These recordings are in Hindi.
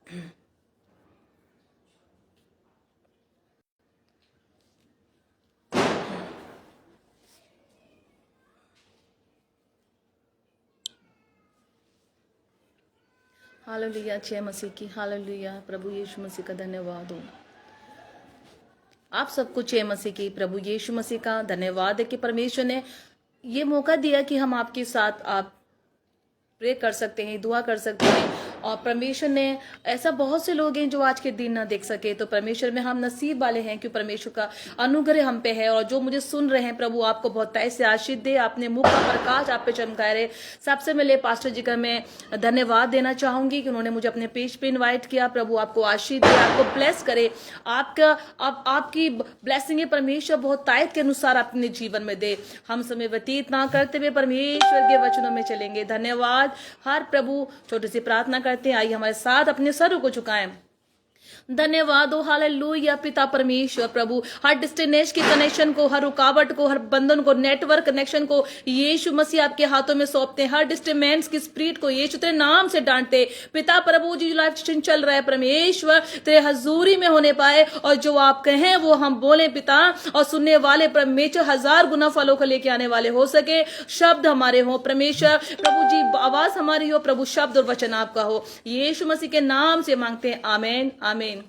हालेलुया, जय मसीह की। हालेलुया, प्रभु यीशु मसीह का धन्यवाद हो। आप सबको जय मसीह की। प्रभु यीशु मसीह का धन्यवाद है कि परमेश्वर ने ये मौका दिया कि हम आपके साथ आप प्रे कर सकते हैं, दुआ कर सकते हैं। और परमेश्वर ने, ऐसा बहुत से लोग हैं जो आज के दिन ना देख सके, तो परमेश्वर में हम नसीब वाले हैं कि परमेश्वर का अनुग्रह हम पे है। और जो मुझे सुन रहे हैं, प्रभु आपको बहुत तय से आशीष दे, आपने मुख का प्रकाश आप पे चमकाए रहे। सबसे पहले पास्टर जी का मैं धन्यवाद देना चाहूंगी कि उन्होंने मुझे अपने पेज पे इन्वाइट किया। प्रभु आपको आशीष दे, आपको ब्लेस करे, आपकी ब्लेसिंग परमेश्वर बहुत तायत के अनुसार अपने जीवन में दे। हम समय व्यतीत ना करते हुए परमेश्वर के वचनों में चलेंगे। धन्यवाद। हर प्रभु छोटी सी प्रार्थना करते हैं, आइए हमारे साथ अपने सर को झुकाएं। धन्यवाद हो, हालेलुया पिता परमेश्वर। प्रभु हर डेस्टिनेशन की कनेक्शन को, हर रुकावट को, हर बंधन को, नेटवर्क कनेक्शन को यीशु मसीह आपके हाथों में सौंपते हैं। हर डिस्टर्बेंस की स्पिरिट को यीशु तेरे नाम से डांटते। पिता प्रभु जी लाइफ स्टेशन चल रहा है परमेश्वर, तेरे हजूरी में होने पाए और जो आप कहें वो हम बोले पिता, और सुनने वाले परमेश्वर 1000 गुना फलों को लेके आने वाले हो सके। शब्द हमारे हो परमेश्वर, प्रभु जी आवाज हमारी हो प्रभु, शब्द और वचन आपका हो। यीशु मसीह के नाम से मांगते हैं, आमीन आमीन।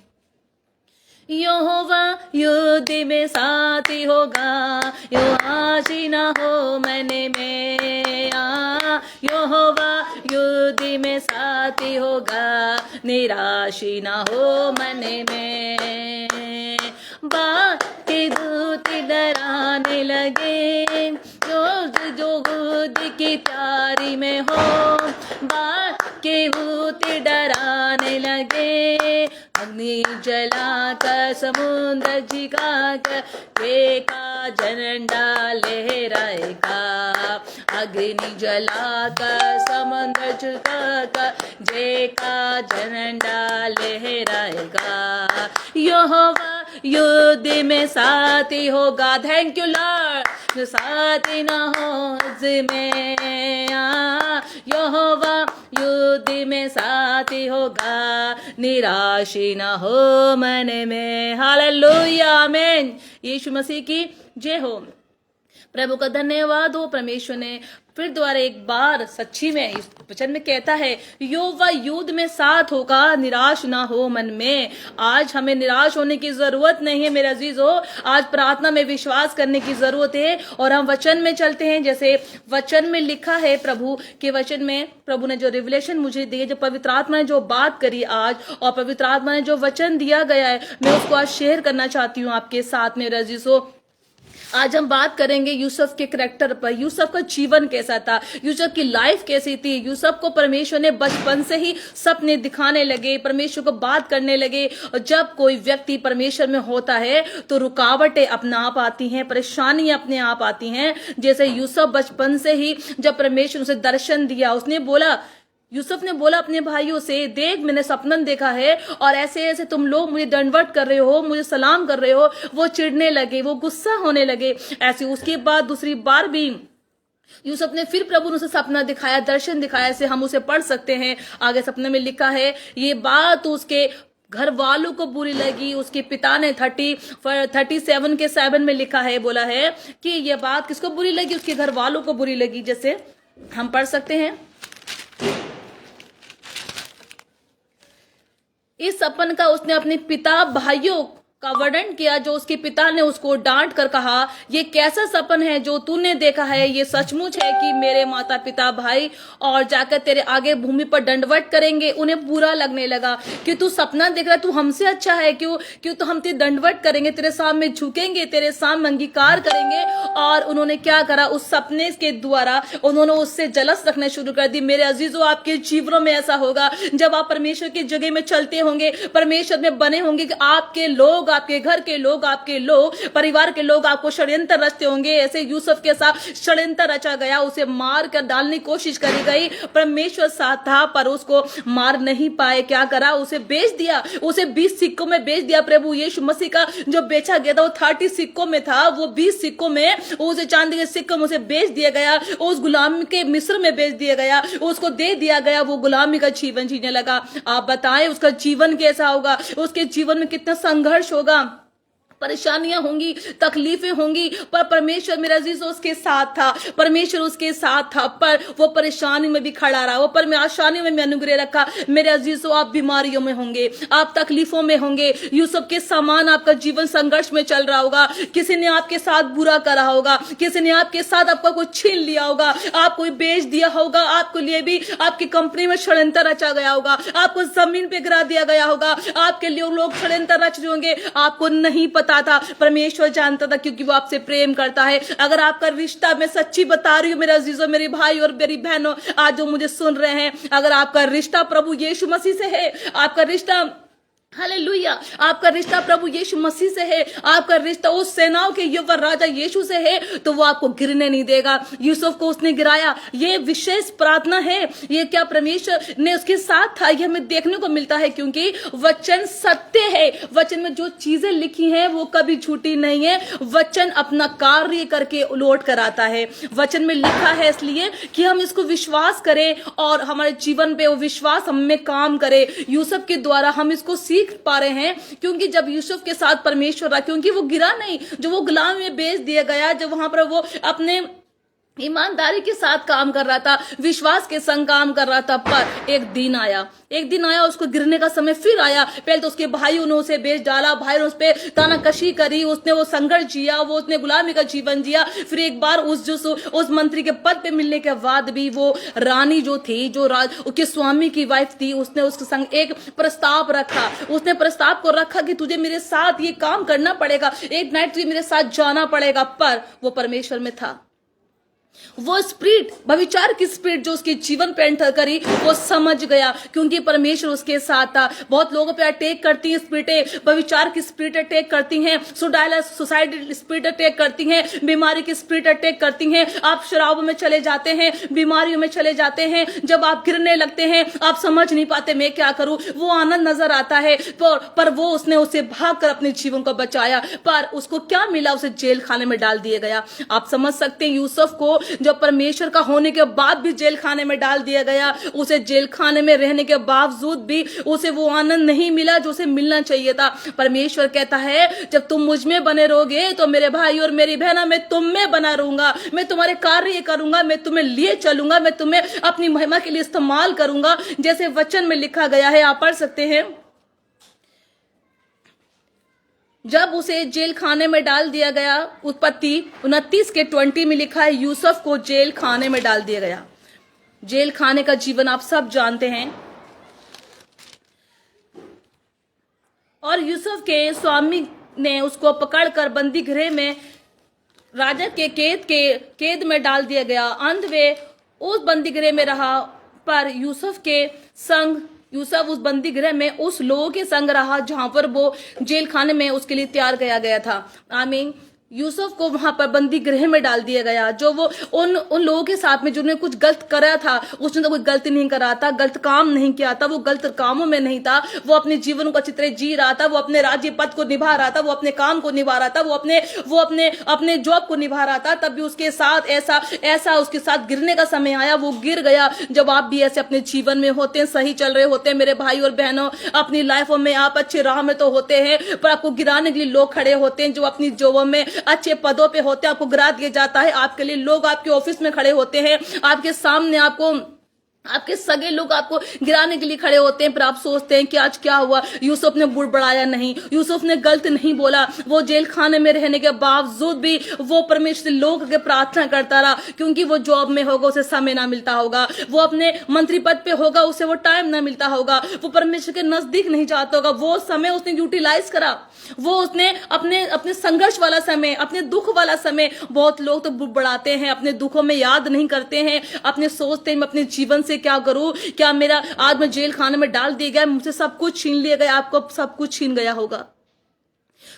यहोवा युद्ध में साथी होगा, यो आशी ना हो मैंने में आ। यहोवा युद्ध में साथी होगा, निराशी ना हो मैंने में। बात के दूत डराने लगे, जो खुद की प्यारी में हो। बात के दूत डराने लगे, अग्नि जला कर समुद्र झिका कर का झंडा लहराएगा। अग्नि जला कर समुद्र झुका कर जय का झंडा लहराएगा। यहोवा युद्ध में साथी होगा। थैंक यू लॉर्ड, जो साथी ना हो में आ। यहोवा युद्ध में साथी होगा, निराशी ना हो मन में। हालेलुया, आमीन। यीशु मसीह की जय हो। प्रभु का धन्यवाद हो। परमेश्वर ने फिर दोबारा एक बार सच्ची में इस वचन में कहता है, यहोवा युद्ध में साथ होगा, निराश ना हो मन में। आज हमें निराश होने की जरूरत नहीं है मेरे अजीजो, आज प्रार्थना में विश्वास करने की जरूरत है। और हम वचन में चलते हैं, जैसे वचन में लिखा है, प्रभु के वचन में प्रभु ने जो रिवलेशन मुझे दिए, जो पवित्र आत्मा ने जो बात करी आज, और पवित्र आत्मा ने जो वचन दिया गया है, मैं उसको आज शेयर करना चाहती हूँ आपके साथ मेरे अजीजो। आज हम बात करेंगे यूसुफ के करैक्टर पर। यूसुफ का जीवन कैसा था, यूसुफ की लाइफ कैसी थी। यूसुफ को परमेश्वर ने बचपन से ही सपने दिखाने लगे, परमेश्वर को बात करने लगे। और जब कोई व्यक्ति परमेश्वर में होता है तो रुकावटें अपने आप आती हैं, परेशानियां अपने आप आती हैं। जैसे यूसुफ बचपन से ही जब परमेश्वर उसे दर्शन दिया, उसने बोला, यूसुफ ने बोला अपने भाइयों से, देख मैंने सपना देखा है और ऐसे ऐसे तुम लोग मुझे दंडवत कर रहे हो, मुझे सलाम कर रहे हो। वो चिढ़ने लगे, वो गुस्सा होने लगे। ऐसे उसके बाद दूसरी बार भी यूसुफ ने फिर प्रभु ने उसे सपना दिखाया, दर्शन दिखाया। ऐसे हम उसे पढ़ सकते हैं। आगे सपने में लिखा है, ये बात उसके घर वालों को बुरी लगी। उसके पिता ने 37 के 7 में लिखा है, बोला है कि ये बात किसको बुरी लगी, उसके घर वालों को बुरी लगी। जैसे हम पढ़ सकते हैं, इस सपन का उसने अपने पिता भाइयों का वर्णन किया, जो उसके पिता ने उसको डांट कर कहा, ये कैसा सपन है जो तूने देखा है। ये सचमुच है कि मेरे माता पिता भाई और जाकर तेरे आगे भूमि पर दंडवत करेंगे। उन्हें बुरा लगने लगा कि तू सपना देख रहा है, तू हमसे अच्छा है, क्यों तो हम तेरे दंडवत करेंगे, तेरे सामने झुकेंगे, तेरे सामने अंगीकार करेंगे। और उन्होंने क्या करा, उस सपने के द्वारा उन्होंने उससे जलस रखना शुरू कर दी। मेरे अजीजों, आपके जीवनों में ऐसा होगा जब आप परमेश्वर की जगह में चलते होंगे, परमेश्वर में बने होंगे, कि आपके लोग लोग, आपके घर के लोग, आपके लोग, परिवार के लोग आपको षड्यंत्र रचते होंगे। ऐसे यूसुफ के साथ षड्यंत्र रचा गया, उसे मार कर डालने की कोशिश करी गई। परमेश्वर साथ था पर उसको मार नहीं पाए। क्या करा? उसे बेच दिया, उसे 20 सिक्कों में बेच दिया। प्रभु यीशु मसीह का जो बेचा गया था वो 30 सिक्कों में था, वो 20 सिक्कों में, उसे चांदी के सिक्कों में उसे बेच दिया गया, उस गुलामी के मिस्र में बेच दिया गया, उसको दे दिया गया। वो गुलामी का जीवन जीने लगा। आप बताएं उसका जीवन कैसा होगा? उसके जीवन में कितना संघर्ष होगा, परेशानियां होंगी, तकलीफें होंगी, पर परमेश्वर मेरा अजीज उसके साथ था। परमेश्वर उसके साथ था, पर वो परेशानी में भी खड़ा रहा, वो परेशानी में भी अनुग्रह रखा। मेरे अजीजों, आप बीमारियों में होंगे, आप तकलीफों में होंगे, यूसुफ के समान आपका जीवन संघर्ष में चल रहा होगा। किसी ने आपके साथ बुरा करा होगा, किसी ने आपके साथ आपका कुछ छीन लिया होगा, आपको बेच दिया होगा, आपको लिए भी आपकी कंपनी में षड्यंत्र रचा गया होगा, आपको जमीन पे गिरा दिया गया होगा, आपके लिए लोग षड्यंत्र रच होंगे, आपको नहीं पता था। परमेश्वर जानता था क्योंकि वो आपसे प्रेम करता है। अगर आपका रिश्ता, मैं सच्ची बता रही हूँ मेरे अजीजों, मेरे भाई और मेरी बहनों, आज जो मुझे सुन रहे हैं, अगर आपका रिश्ता प्रभु यीशु मसीह से है, आपका रिश्ता, हालेलुया, आपका रिश्ता प्रभु यीशु मसीह से है, आपका रिश्ता उस सेनाओं के युवा राजा यीशु से है, तो वो आपको गिरने नहीं देगा। यूसुफ को उसने गिराया। ये विशेष प्रार्थना है, ये क्या परमेश्वर ने उसके साथ था, ये हमें देखने को मिलता है, क्योंकि वचन सत्य है। वचन में जो चीजें लिखी हैं वो कभी झूठी नहीं है। वचन अपना कार्य करके लौट कर आता है। वचन में लिखा है इसलिए कि हम इसको विश्वास करें और हमारे जीवन पे वो विश्वास हमें काम करे। यूसुफ के द्वारा हम इसको सीख पा रहे हैं, क्योंकि जब यूसुफ के साथ परमेश्वर रहा, क्योंकि वो गिरा नहीं, जो वो गुलामी में बेच दिया गया, जब वहां पर वो अपने ईमानदारी के साथ काम कर रहा था, विश्वास के संग काम कर रहा था, पर एक दिन आया उसको गिरने का समय फिर आया। पहले तो उसके भाइयों ने उसे बेच डाला, भाई ने उस पर तानाकशी करी, उसने वो संघर्ष जिया, वो उसने गुलामी का जीवन जिया। फिर एक बार उस मंत्री के पद पे मिलने के बाद भी वो रानी जो थी, जो उसके स्वामी की वाइफ थी, उसने उसके संग एक प्रस्ताव रखा। उसने प्रस्ताव को रखा कि तुझे मेरे साथ ये काम करना पड़ेगा, एक नाइट तुझे मेरे साथ जाना पड़ेगा। पर वो परमेश्वर में था। वो स्पिरिट, भविचार की स्पिरिट जो उसके जीवन पे एंटर करी, वो समझ गया, क्योंकि परमेश्वर उसके साथ था। बहुत लोगों पे अटैक करती हैं स्पिरिटें, भविचार की स्पिरिट अटैक करती हैं, सुसाइड स्पिरिट अटैक करती हैं, बीमारी की स्पिरिट अटैक करती हैं। आप शराबों में चले जाते हैं, बीमारियों में चले जाते हैं, जब आप गिरने लगते हैं आप समझ नहीं पाते मैं क्या करूं, वो आनंद नजर आता है, पर वो उसने भाग कर अपने जीवन को बचाया। पर उसको क्या मिला? उसे जेल खाने में डाल दिया गया। आप समझ सकते हैं यूसुफ को जब परमेश्वर का होने के बाद भी जेल खाने में डाल दिया गया, उसे जेल खाने में रहने के बावजूद भी उसे वो आनंद नहीं मिला जो उसे मिलना चाहिए था। परमेश्वर कहता है जब तुम मुझ में बने रहोगे तो मेरे भाई और मेरी बहना, मैं तुम में बना रहूंगा, मैं तुम्हारे कार्य करूंगा, मैं तुम्हें लिए चलूंगा, मैं तुम्हें अपनी महिमा के लिए इस्तेमाल करूंगा, जैसे वचन में लिखा गया है। आप पढ़ सकते हैं, जब उसे जेल खाने में डाल दिया गया, उत्पत्ति 29:20 में लिखा है, यूसुफ को जेल खाने में डाल दिया गया। जेल खाने का जीवन आप सब जानते हैं। और यूसुफ के स्वामी ने उसको पकड़कर बंदी गृह में, राजा के कैद में डाल दिया गया। अंत में उस बंदी गृह में रहा, पर यूसुफ उस बंदी गृह में उस लोगों के संग रहा जहां पर वो जेल खाने में उसके लिए तैयार किया गया था। आमीन। यूसुफ को वहां पर बंदी गृह में डाल दिया गया, जो वो उन लोगों के साथ में जिन्होंने कुछ गलत करा था। उसने तो कोई गलती नहीं करा था, गलत काम नहीं किया था, वो गलत कामों में नहीं था, वो अपने जीवन को अच्छी तरह जी रहा था, वो अपने राज्य पद को निभा रहा था, वो अपने काम को निभा रहा था, वो अपने जॉब को निभा रहा था। तब भी उसके साथ ऐसा उसके साथ गिरने का समय आया, वो गिर गया। जब आप भी ऐसे अपने जीवन में होते हैं, सही चल रहे होते हैं मेरे भाई और बहनों, अपनी लाइफों में आप अच्छे राह में तो होते हैं, पर आपको गिराने के लिए लोग खड़े होते हैं, जो अपनी जॉबों में अच्छे पदों पे होते हैं, आपको गिरा दिया जाता है। आपके लिए लोग आपके ऑफिस में खड़े होते हैं, आपके सामने आपके सगे लोग आपको गिराने के लिए खड़े होते हैं, पर आप सोचते हैं कि आज क्या हुआ, यूसुफ ने बुड़बड़ाया नहीं, यूसुफ ने गलत नहीं बोला। वो जेल खाने में रहने के बावजूद भी वो परमेश्वर से लोग के प्रार्थना करता रहा, क्योंकि वो जॉब में होगा उसे समय ना मिलता होगा, वो अपने मंत्री पद पे होगा उसे वो टाइम ना मिलता होगा, वो परमेश्वर के नजदीक नहीं जाता होगा। वो समय उसने यूटिलाइज करा, वो उसने अपने संघर्ष वाला समय, अपने दुख वाला समय। बहुत लोग तो बुड़बड़ाते हैं, अपने दुखों में याद नहीं करते हैं, अपने सोचते हैं मैं अपने जीवन से क्या करूं, क्या मेरा आज मैं जेल खाने में डाल दिया गया, मुझसे सब कुछ छीन लिया गया। आपको सब कुछ छीन गया होगा,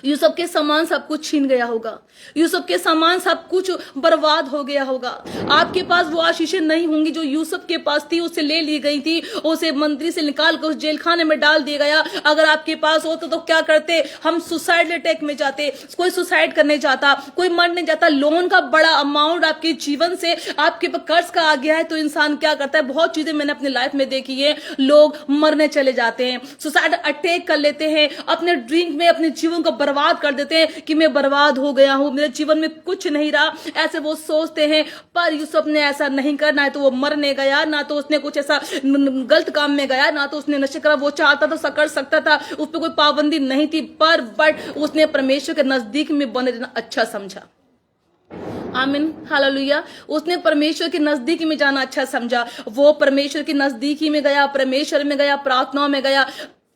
यूसुफ के सामान सब कुछ छीन गया होगा, यूसुफ के सामान सब कुछ बर्बाद हो गया होगा। आपके पास वो आशीषें नहीं होंगी जो यूसुफ के पास थी, उससे ले ली गई थी, उसे मंत्री से निकाल कर उस जेल खाने में डाल दिया गया। अगर आपके पास हो तो क्या करते? हम सुसाइड अटैक में जाते, कोई सुसाइड करने जाता, कोई मरने जाता। लोन का बड़ा अमाउंट आपके जीवन से आपके पर कर्ज का आ गया है तो इंसान क्या करता है? बहुत चीजें मैंने अपनी लाइफ में देखी है, लोग मरने चले जाते हैं, सुसाइड अटैक कर लेते हैं, अपने ड्रिंक में अपने जीवन को बर्बाद कर देते हैं कि मैं बर्बाद हो गया हूं, मेरे जीवन में कुछ नहीं रहा, ऐसे वो सोचते हैं। पर यूसुफ ने ऐसा नहीं करना है, तो वो मरने गया, ना तो उसने कुछ ऐसा गलत काम में गया, ना तो उसने नशे करा। वो चाहता तो कर सकता था, उस पर कोई पाबंदी नहीं थी, बट उसने परमेश्वर के नजदीक में बने रहना अच्छा समझा। आमीन, हालेलुया। उसने परमेश्वर के नजदीकी में जाना अच्छा समझा। वो परमेश्वर के नजदीकी में गया, परमेश्वर में गया, प्रार्थनाओं में गया,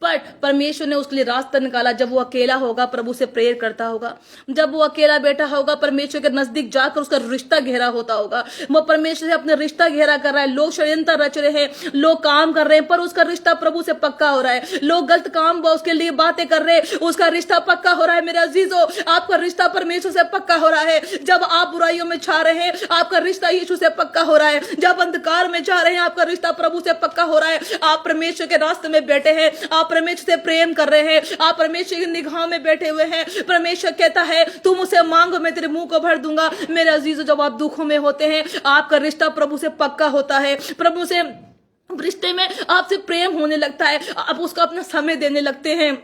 बट परमेश्वर ने उसके लिए रास्ता निकाला। जब वो अकेला होगा, प्रभु से प्रेयर करता होगा, जब वो अकेला बैठा होगा, परमेश्वर के नजदीक जाकर उसका रिश्ता गहरा होता होगा। वो परमेश्वर से अपने रिश्ता गहरा कर रहा है। लोग षड्यंत्र रच रहे हैं, लोग काम कर रहे हैं, पर उसका रिश्ता प्रभु से पक्का हो रहा है। लोग गलत काम उसके लिए बातें कर रहे हैं, उसका रिश्ता पक्का हो रहा है। मेरे अजीजों, आपका रिश्ता परमेश्वर से पक्का हो रहा है। जब आप बुराइयों में छा रहे हैं, आपका रिश्ता यीशु से पक्का हो रहा है। जब अंधकार में जा रहे हैं, आपका रिश्ता प्रभु से पक्का हो रहा है। आप परमेश्वर के रास्ते में बैठे हैं, आप परमेश्वर से प्रेम कर रहे हैं, आप परमेश्वर की निगाह में बैठे हुए हैं। परमेश्वर कहता है तुम उसे मांगो, मैं तेरे मुंह को भर दूंगा। मेरे अजीजों, जब आप दुखों में होते हैं, आपका रिश्ता प्रभु से पक्का होता है। प्रभु से रिश्ते में आपसे प्रेम होने लगता है, आप उसको अपना समय देने लगते हैं।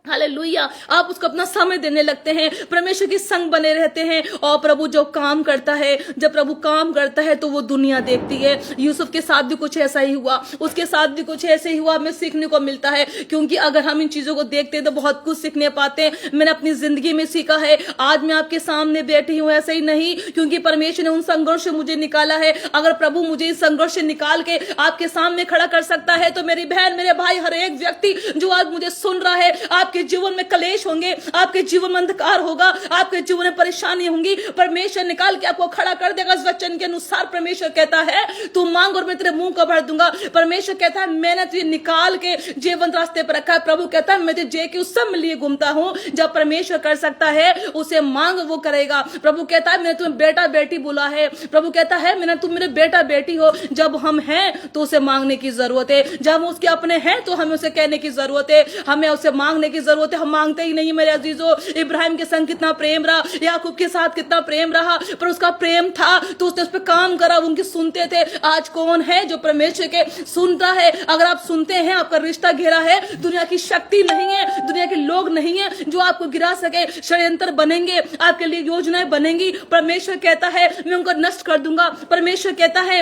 हालेलुया, आप उसको अपना समय देने लगते हैं, परमेश्वर के संग बने रहते हैं। और प्रभु जो काम करता है, जब प्रभु काम करता है तो वो दुनिया देखती है। यूसुफ के साथ भी कुछ ऐसा ही हुआ, उसके साथ भी कुछ ऐसे ही हुआ। हमें सीखने को मिलता है, क्योंकि अगर हम इन चीजों को देखते हैं तो बहुत कुछ सीखने पाते हैं। मैंने अपनी जिंदगी में सीखा है, आज मैं आपके सामने बैठी हूं ऐसे ही नहीं, क्योंकि परमेश्वर ने उन संघर्ष से मुझे निकाला है। अगर प्रभु मुझे इस संघर्ष से निकाल के आपके सामने खड़ा कर सकता है, तो मेरी बहन, मेरे भाई, हर एक व्यक्ति जो आज मुझे सुन रहा है, आपके जीवन में कलेश होंगे, आपके जीवन में अंधकार होगा, आपके जीवन में परेशानी होंगी, परमेश्वर निकाल के आपको खड़ा कर देगा। इस वचन के अनुसार परमेश्वर कहता है तू मांग और मैं तेरे मुंह को भर दूंगा। परमेश्वर कहता है मैंने तुझे निकाल के जीवन रास्ते पर रखा है। प्रभु कहता है मैं तुझे के उस सब लिए घूमता हूं। जब परमेश्वर कर सकता है, उसे मांग वो करेगा। प्रभु कहता है मैंने तुम्हें बेटा बेटी बोला है। प्रभु कहता है मैंने तुम मेरे बेटा बेटी हो। जब हम हैं तो उसे मांगने की जरूरत है, जब हम उसके अपने हैं तो हमें उसे कहने की जरूरत है, हमें उसे मांगने की जरूरत है। हम मांगते ही नहीं। मेरे अजीजों, इब्राहिम के संग कितना प्रेम रहा, याकूब के साथ कितना प्रेम रहा, पर उसका प्रेम था तो उसने उस पर काम करा, उनके सुनते थे। आज कौन है जो परमेश्वर के सुनता है? अगर आप सुनते हैं, आपका रिश्ता घेरा है, दुनिया की शक्ति नहीं है, दुनिया के लोग नहीं है जो आपको गिरा सके। षड्यंत्र बनेंगे, आपके लिए योजनाएं बनेंगी, परमेश्वर कहता है मैं उनको नष्ट कर दूंगा। परमेश्वर कहता है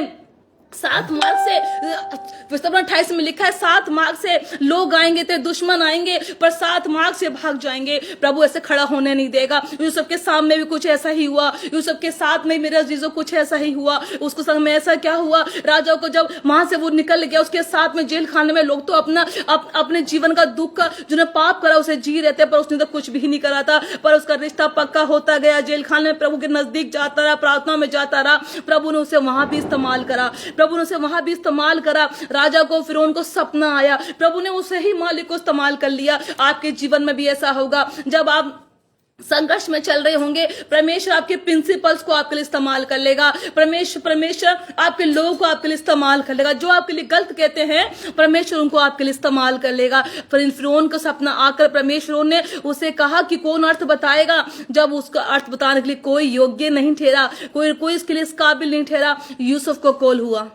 7 मार्ग से 28 में लिखा है 7 मार्ग से लोग आएंगे, तेरे दुश्मन आएंगे, पर 7 मार्ग से भाग जाएंगे। प्रभु ऐसे खड़ा होने नहीं देगा। यूसुफ के सामने भी कुछ ऐसा ही हुआ, यूसुफ के साथ में मेरे अजीजों कुछ ऐसा ही हुआ। उसको संग में ऐसा क्या हुआ, राजा को जब वहां से वो निकल गया, उसके साथ में जेल खाने में लोग तो अपने जीवन का दुख का जिन्हें पाप करा उसे जी रहे थे, पर उसने तो कुछ भी नहीं करा था। पर उसका रिश्ता पक्का होता गया, जेल खाने में प्रभु के नजदीक जाता रहा, प्रार्थना में जाता रहा। प्रभु ने उसे वहां भी इस्तेमाल करा, प्रभु ने उसे वहां भी इस्तेमाल करा। राजा को फिरौन को सपना आया, प्रभु ने उसे ही मालिक को इस्तेमाल कर लिया। आपके जीवन में भी ऐसा होगा, जब आप संघर्ष में चल रहे होंगे, परमेश्वर आपके प्रिंसिपल्स को आपके लिए इस्तेमाल कर लेगा। परमेश्वर आपके लोगों को आपके लिए इस्तेमाल कर लेगा। जो आपके लिए गलत कहते हैं, परमेश्वर उनको आपके लिए इस्तेमाल कर लेगा। फिरौन को सपना आकर परमेश्वर ने उसे कहा कि कौन अर्थ बताएगा। जब उसका अर्थ बताने के लिए कोई योग्य नहीं ठहरा, कोई इसके लिए इस काबिल नहीं ठहरा, यूसुफ को कॉल हुआ,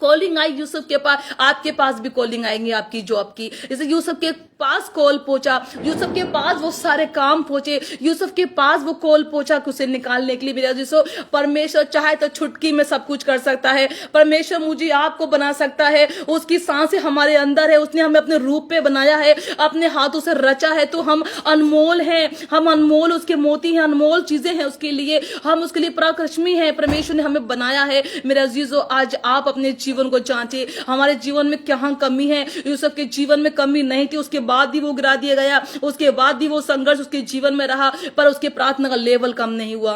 कॉलिंग आई यूसुफ के पास। आपके पास भी कॉलिंग आएंगी आपकी जॉब की। जैसे यूसुफ के पास कॉल पहुंचा, यूसुफ के पास वो सारे काम पहुंचे, यूसुफ के पास वो कॉल पहुंचा कि उसे निकालने के लिए। मेरा जिसो परमेश्वर चाहे तो छुटकी में सब कुछ कर सकता है। परमेश्वर मुझे आपको बना सकता है, उसकी सांसें हमारे अंदर है, उसने हमें अपने रूप पे बनाया है, अपने हाथों से रचा है, तो हम अनमोल हैं, हम अनमोल उसके मोती हैं, अनमोल चीजें हैं उसके लिए, हम उसके लिए पराक्रमी हैं। परमेश्वर ने हमें बनाया है। मेरे अजीजों, आज आप अपने जीवन को जांचे, हमारे जीवन में क्या कमी है। यूसुफ के जीवन में कमी नहीं थी, उसके बाद भी वो गिरा दिया गया, उसके बाद भी वो संघर्ष उसके जीवन में रहा, पर उसके प्रार्थना का लेवल कम नहीं हुआ।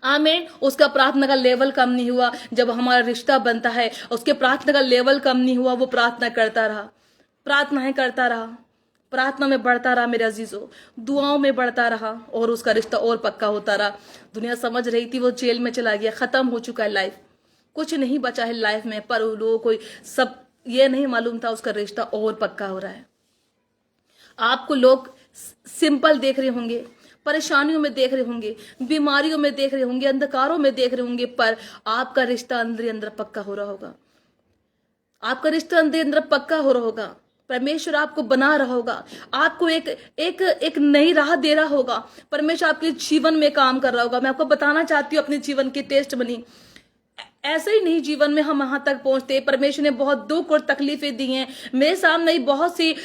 आमीन, उसका प्रार्थना का लेवल कम नहीं हुआ। जब हमारा रिश्ता बनता है, उसके प्रार्थना का लेवल कम नहीं हुआ, वो प्रार्थना करता रहा, प्रार्थनाएं करता रहा, प्रार्थना में बढ़ता रहा मेरे अजीजों, दुआओं में बढ़ता रहा और उसका रिश्ता और पक्का होता रहा। दुनिया समझ रही थी वो जेल में चला गया, खत्म हो चुका है लाइफ, कुछ नहीं बचा है लाइफ में, पर लोगों को सब ये नहीं मालूम था उसका रिश्ता और पक्का हो रहा है। आपको लोग सिंपल देख रहे होंगे, परेशानियों में देख रहे होंगे, बीमारियों में देख रहे होंगे, अंधकारों में देख रहे होंगे, पर आपका रिश्ता अंदर ही अंदर पक्का हो रहा होगा। आपका रिश्ता अंदर अंदर पक्का हो रहा होगा। परमेश्वर आपको बना रहा होगा, आपको एक एक एक नई राह दे रहा होगा। परमेश्वर आपके जीवन में काम कर रहा होगा। मैं आपको बताना चाहती हूँ अपने जीवन की टेस्ट बनी। ऐसे ही नहीं जीवन में हम वहां तक पहुंचते। परमेश्वर ने बहुत दुख और तकलीफें दी हैं मेरे सामने ही, बहुत सी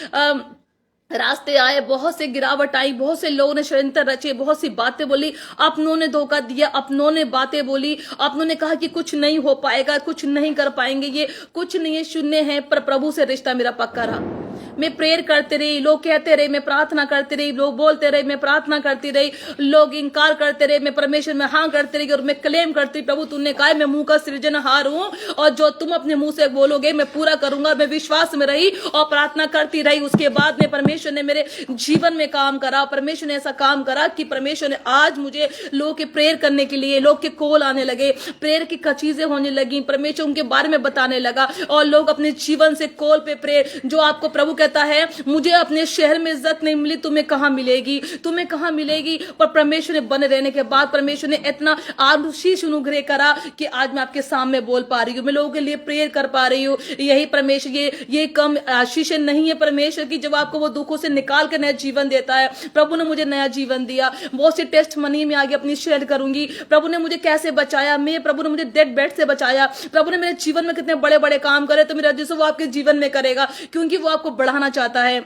रास्ते आए, बहुत से गिरावट आई, बहुत से लोगों ने षड्यंत्र रचे, बहुत सी बातें बोली, अपनों ने धोखा दिया, अपनों ने बातें बोली, अपनों ने कहा कि कुछ नहीं हो पाएगा, कुछ नहीं कर पाएंगे, ये कुछ नहीं है, शून्य है। पर प्रभु से रिश्ता मेरा पक्का रहा। मैं प्रेयर करते रही, लोग कहते रहे, मैं प्रार्थना करती रही, लोग बोलते रहे, मैं प्रार्थना करती रही, लोग इनकार करते रहे, मैं परमेश्वर में हाँ करती रही और मैं क्लेम करती, प्रभु तूने कहा मैं मुंह का सृजनहार हूं और जो तुम अपने मुंह से बोलोगे मैं पूरा करूंगा। मैं विश्वास में रही और प्रार्थना करती रही। उसके बाद में परमेश्वर ने मेरे जीवन में काम करा। परमेश्वर ने ऐसा काम करा कि परमेश्वर ने आज मुझे लोगों के प्रेयर करने के लिए, लोग के कॉल आने लगे, प्रेयर की चीजें होने लगी, परमेश्वर उनके बारे में बताने लगा और लोग अपने जीवन से कॉल पे प्रेयर, जो आपको प्रभु कहता है मुझे अपने शहर में इज्जत नहीं मिली, तुम्हें कहां मिलेगी, तुम्हें कहां मिलेगी। पर परमेश्वर ने बने रहने के बाद परमेश्वर ने इतना आशीष अनुग्रह करा कि आज मैं आपके सामने बोल पा रही हूँ, मैं लोगों के लिए प्रेयर कर पा रही हूँ। यही परमेश्वर, ये कम आशीष नहीं है परमेश्वर की, जब आपको वो दुखों से निकाल के नया जीवन देता है। प्रभु ने मुझे नया जीवन दिया। बहुत सी टेस्ट मनी में आगे अपनी शेयर करूंगी। प्रभु ने मुझे कैसे बचाया, प्रभु ने मुझे डेड बेड से बचाया। प्रभु ने मेरे जीवन में कितने बड़े बड़े काम करे, तो मेरा जिससे वो आपके जीवन में करेगा, क्योंकि वो आपको बढ़ाना चाहता है।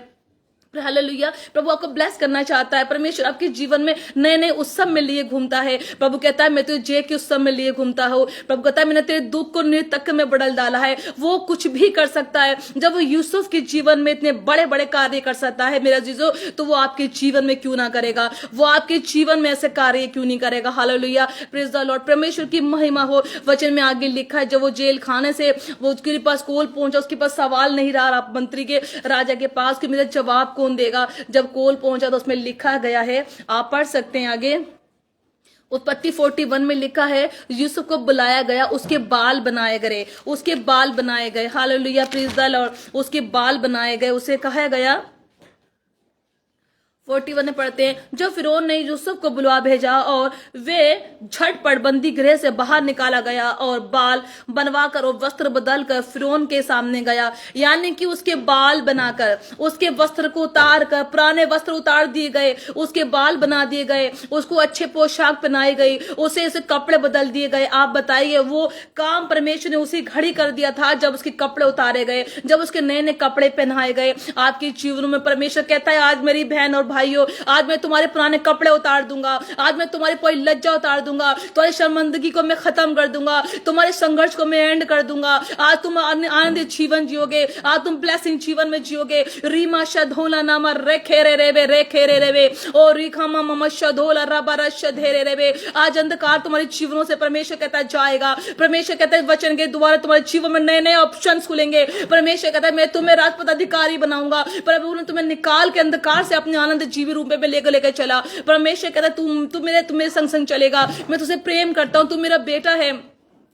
हालेलुया। प्रभु आपको ब्लेस करना चाहता है। परमेश्वर आपके जीवन में नए नए उत्सव में लिए घूमता है। प्रभु कहता है मैं तुझे जय के उत्सव में लिए घूमता हूँ। प्रभु कहता है मैंने तेरे दुख को नृतक में बदल डाला है। वो कुछ भी कर सकता है। जब वो यूसुफ के जीवन में इतने बड़े बड़े कार्य कर सकता है मेरा जीजो, तो वो आपके जीवन में क्यों ना करेगा, वो आपके जीवन में ऐसे कार्य क्यों नहीं करेगा। Hallelujah, praise the Lord. परमेश्वर की महिमा हो। वचन में आगे लिखा है जब वो जेल खाने से वो उसके पास कॉल पहुंचा, उसके पास सवाल नहीं रहा मंत्री के राजा के पास कि मेरा जवाब कौन देगा। जब कॉल पहुंचा तो उसमें लिखा गया है, आप पढ़ सकते हैं आगे, उत्पत्ति 41 में लिखा है यूसुफ को बुलाया गया, उसके बाल बनाए गए, उसके बाल बनाए गए। Hallelujah, praise the Lord. उसके बाल बनाए गए, उसे कहा गया 41 में पढ़ते हैं जब फिरौन ने यूसुफ को बुलवा भेजा और वे झटपट बंदी गृह से बाहर निकाला गया और बाल बनवाकर और वस्त्र बदलकर फिरौन के सामने गया। यानी कि उसके बाल बनाकर, उसके वस्त्र को उतार कर, पुराने वस्त्र उतार दिए गए, उसके बाल बना दिए गए, उसको अच्छे पोशाक पहनाई गई, उसे कपड़े बदल दिए गए। आप बताइए वो काम परमेश्वर ने उसी घड़ी कर दिया था जब उसके कपड़े उतारे गए, जब उसके नए नए कपड़े पहनाए गए। आपके जीवन में परमेश्वर कहता है आज मेरी बहन और भाइयों, आज मैं तुम्हारे पुराने कपड़े उतार दूंगा, आज मैं तुम्हारी पूरी लज्जा उतार दूंगा, तुम्हारी शर्मिंदगी को मैं खत्म कर दूंगा, तुम्हारे संघर्ष को मैं एंड कर दूंगा। आज तुम आनंदित जीवन जियोगे, आज तुम ब्लेसिंग जीवन में जियोगे। रीमा शधोला नामा रेखेरे रेवे रेखेरे रेवे और रिखामा मम शधोला रबा शधेरे रेवे। आज अंधकार तुम्हारे जीवनों से परमेश्वर कहता जाएगा। परमेश्वर कहता है वचन के द्वारा तुम्हारे जीवन में नए नए ऑप्शंस खुलेंगे। परमेश्वर कहता है मैं तुम्हें राजपद अधिकारी बनाऊंगा। प्रभु ने तुम्हें निकाल के अंधकार से अपने आनंद जीवी रूप में लेकर चला। परमेश्वर कहता है तू मेरे संग संग चलेगा, मैं तुझे प्रेम करता हूं, तू मेरा बेटा है।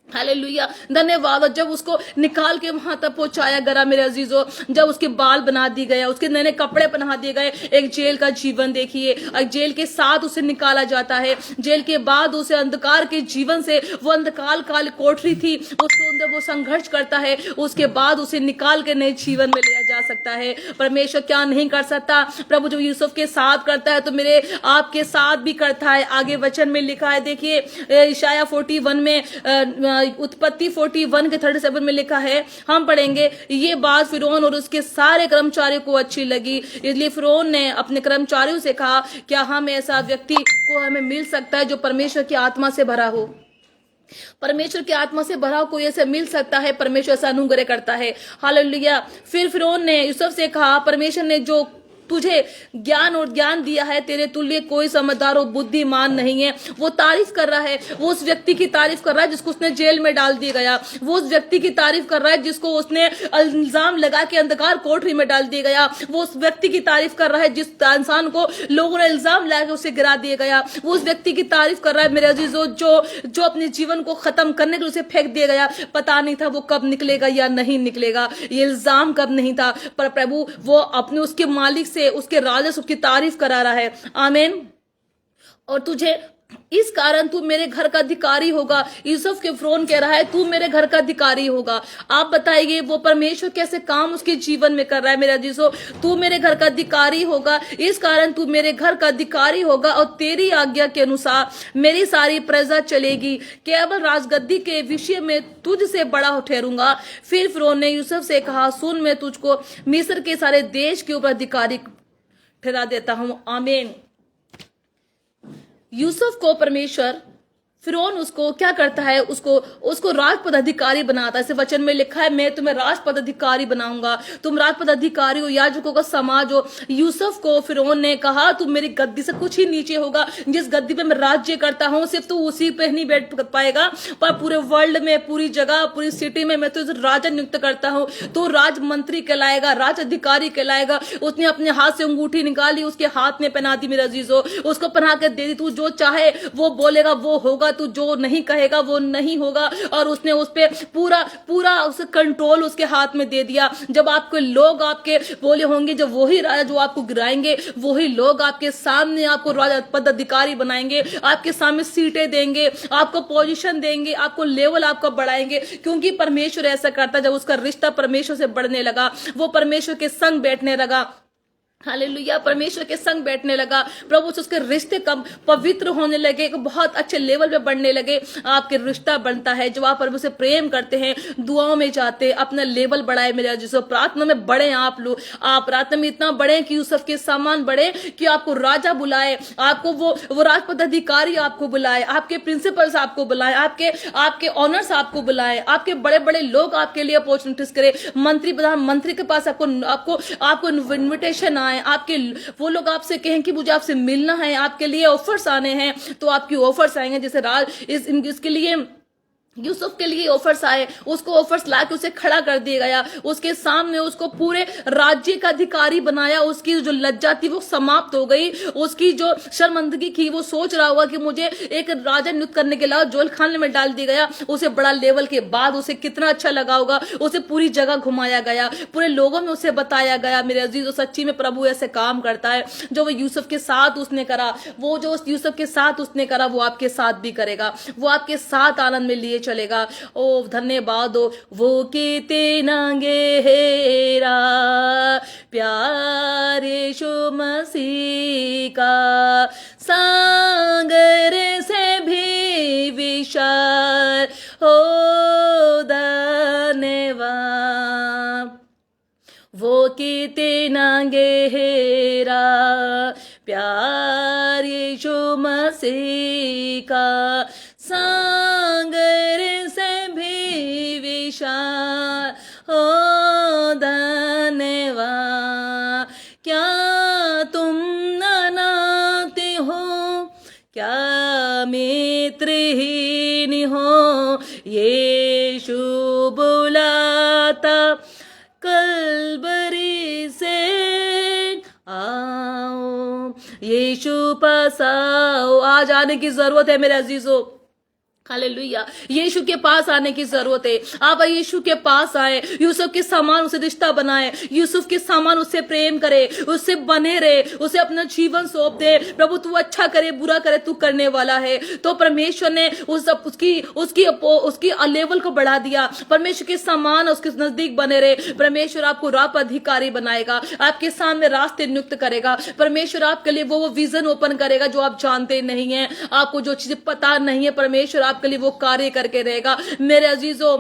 हालेलुया, धन्यवाद। जब उसको निकाल के वहां तक पहुंचाया गया मेरे अजीजों, जब उसके बाल बना दिए गए, उसके नए नए कपड़े पहना दिए गए। एक जेल का जीवन देखिए, जेल के साथ उसे निकाला जाता है, जेल के बाद उसे अंधकार के जीवन से, वो अंधकार काल कोठरी थी उसके अंदर वो संघर्ष करता है, उसके बाद उसे निकाल के नए जीवन में लिया जा सकता है। परमेश्वर क्या नहीं कर सकता। प्रभु जो यूसुफ के साथ करता है तो मेरे आपके साथ भी करता है। आगे वचन में लिखा है, देखिए इशाया 41 में, उत्पत्ति 41 के 37 में लिखा है, हम पढ़ेंगे। ये बात फिरौन और उसके सारे कर्मचारियों को अच्छी लगी, इसलिए फिरौन ने अपने कर्मचारियों से कहा क्या हम ऐसा व्यक्ति को हमें मिल सकता है जो परमेश्वर की आत्मा से भरा हो। परमेश्वर की आत्मा से भरा हो कोई ऐसे मिल सकता है। परमेश्वर ऐसा अनुग्रह करता है। हालेलुया। फिर फिरौन ने यूसुफ से कहा, परमेश्वर ने जो तुझे ज्ञान और ज्ञान दिया है, तेरे तुल्य कोई समझदार और बुद्धिमान नहीं है। वो तारीफ कर रहा है, वो उस व्यक्ति की तारीफ कर रहा है जिसको उसने जेल में डाल दिया गया। वो उस व्यक्ति की तारीफ कर रहा है जिसको उसने इल्जाम लगा के अंधकार कोठरी में डाल दिया गया। वो उस व्यक्ति की तारीफ कर रहा है जिस इंसान को लोगों ने इल्जाम लगा के उसे गिरा दिया गया। वो उस व्यक्ति की तारीफ कर रहा है मेरे अजीजों जो अपने जीवन को खत्म करने के लिए उसे फेंक दिया गया। पता नहीं था वो कब निकलेगा या नहीं निकलेगा, ये इल्जाम कब नहीं था, पर प्रभु वो अपने उसके मालिक से, उसके राजा से उसकी तारीफ करा रहा है। आमीन। और तुझे इस कारण तू मेरे घर का अधिकारी होगा। यूसुफ के फिरौन कह रहा है तू मेरे घर का अधिकारी होगा। आप बताइए वो परमेश्वर कैसे काम उसके जीवन में कर रहा है। मेरे अजीजों, तू मेरे घर का अधिकारी होगा, इस कारण तू मेरे घर का अधिकारी होगा और तेरी आज्ञा के अनुसार मेरी सारी प्रजा चलेगी। केवल राजगद्दी के विषय में तुझसे बड़ा ठहरूंगा। फिर फिरौन ने यूसुफ से कहा, सुन, मैं तुझको मिस्र के सारे देश के ऊपर अधिकारी ठहरा देता हूं। आमीन। यूसुफ को परमेश्वर, फिरौन उसको क्या करता है, उसको राजपद अधिकारी बनाता है। इस वचन में लिखा है मैं तुम्हें राजपद अधिकारी बनाऊंगा, तुम राजपद अधिकारी हो, याजकों का समाज हो। यूसुफ को फिरौन ने कहा तू मेरी गद्दी से कुछ ही नीचे होगा, जिस गद्दी पे मैं राज्य करता हूं सिर्फ तू उसी पे नहीं बैठ पाएगा, पर पूरे वर्ल्ड में, पूरी जगह, पूरी सिटी में मैं तुझे राजा नियुक्त करता हूं। तो राज मंत्री कहलाएगा, राज अधिकारी कहलाएगा। उसने अपने हाथ से अंगूठी निकाली, उसके हाथ में पहना दी मेरे अजीजों, उसको पहना के दे दी। तू जो चाहे वो बोलेगा वो होगा, तू जो नहीं कहेगा वो नहीं होगा। और उसने उस पे पूरा उसे कंट्रोल उसके हाथ में दे दिया। जब आपके लोग आपके बोले होंगे, जब वही राजा जो आपको गिराएंगे, वही लोग आपके सामने आपको राजा पद अधिकारी बनाएंगे, आपके सामने सीटें देंगे, आपको पोजीशन देंगे, आपको लेवल आपका बढ़ाएंगे। क्योंकि परमेश्वर ऐसा करता, जब उसका रिश्ता परमेश्वर से बढ़ने लगा, वो परमेश्वर के संग बैठने लगा। हालेलुया, परमेश्वर के संग बैठने लगा, प्रभु से उसके रिश्ते कम पवित्र होने लगे, एक बहुत अच्छे लेवल पे बढ़ने लगे। आपके रिश्ता बनता है जब आप प्रभु से प्रेम करते हैं, दुआओं में जाते हैं, अपना लेवल बढ़ाए मेरे जिसको प्रार्थना में बढ़े। आप लोग, आप प्रार्थना में इतना बढ़े कि यूसुफ के समान बढ़े कि आपको राजा बुलाए, आपको वो राजपद अधिकारी आपको बुलाए, आपके प्रिंसिपल्स आपको बुलाए, आपके ऑनर्स आपको बुलाए, आपके बड़े बड़े लोग आपके लिए अपॉर्चुनिटीज करे, मंत्री प्रधानमंत्री के पास आपको इन्विटेशन आए, आपके वो लोग आपसे कहें कि मुझे आपसे मिलना है, आपके लिए ऑफर्स आने हैं, तो आपकी ऑफर्स आएंगे। जैसे इसके लिए यूसुफ के लिए ऑफर्स आए, उसको ऑफर्स लाके उसे खड़ा कर दिया गया, उसके सामने उसको पूरे राज्य का अधिकारी बनाया। उसकी जो लज्जा थी वो समाप्त हो गई, उसकी जो शर्मिंदगी थी, वो सोच रहा होगा कि मुझे एक राजा नियुक्त करने के लिए जेल खाने में डाल दिया गया। उसे बड़ा लेवल के बाद उसे कितना अच्छा लगा होगा, उसे पूरी जगह घुमाया गया, पूरे लोगों में उसे बताया गया। मेरे अजीज, सच्ची में प्रभु ऐसे काम करता है। जो वो यूसुफ के साथ उसने करा, वो जो यूसुफ के साथ उसने करा, वो आपके साथ भी करेगा, वो आपके साथ आनंद में लिए चलेगा। ओ धन्यवाद हो, वो कीते नंगे हेरा प्यार यीशु मसीह का, सागर से भी विशाल हो धन्यवाद। वो कीते नंगे हेरा प्यार यीशु मसीह का, सागर से भी विशाल हो धन्यवाद। क्या तुम अनाथ हो, क्या मित्रहीन हो, यीशु बुलाता कलवरी से आओ, यीशु पास आओ। आज आने की जरूरत है मेरे अजीजों, हालेलुया, यीशु के पास आने की जरूरत है। आप यीशु के पास आए, यूसुफ के समान उसे रिश्ता बनाए, यूसुफ के समान उससे प्रेम करे, उससे बने रहे, उसे अपना जीवन सौंप दे। प्रभु तू अच्छा करे बुरा करे तू करने वाला है। तो परमेश्वर ने उसकी लेवल को बढ़ा दिया, परमेश्वर के समान उसके नजदीक बने रहे। परमेश्वर आपको राह पर अधिकारी बनाएगा, आपके सामने रास्ते नियुक्त करेगा। परमेश्वर आपके लिए वो विजन ओपन करेगा जो आप जानते नहीं है, आपको जो चीजें पता नहीं है, परमेश्वर आपके लिए वो कार्य करके रहेगा। मेरे अजीजों,